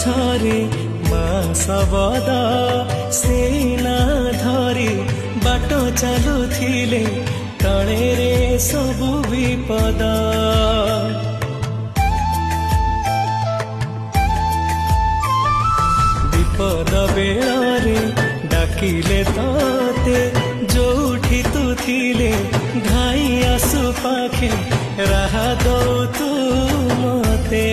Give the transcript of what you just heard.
ଝରେ ମା ଶବଦ ସେନା ଧରି ବାଟ ଚାଲୁଥିଲେ ତଳେରେ ସବୁ ବିପଦ। ବିପଦ ବେଳରେ ଡାକିଲେ ତତେ ଯୋଉଠି ତୁ ଥିଲେ ଧାଇଁ ଆସୁ ପାଖେ ରାହା ଦଉ ତୁ ମତେ।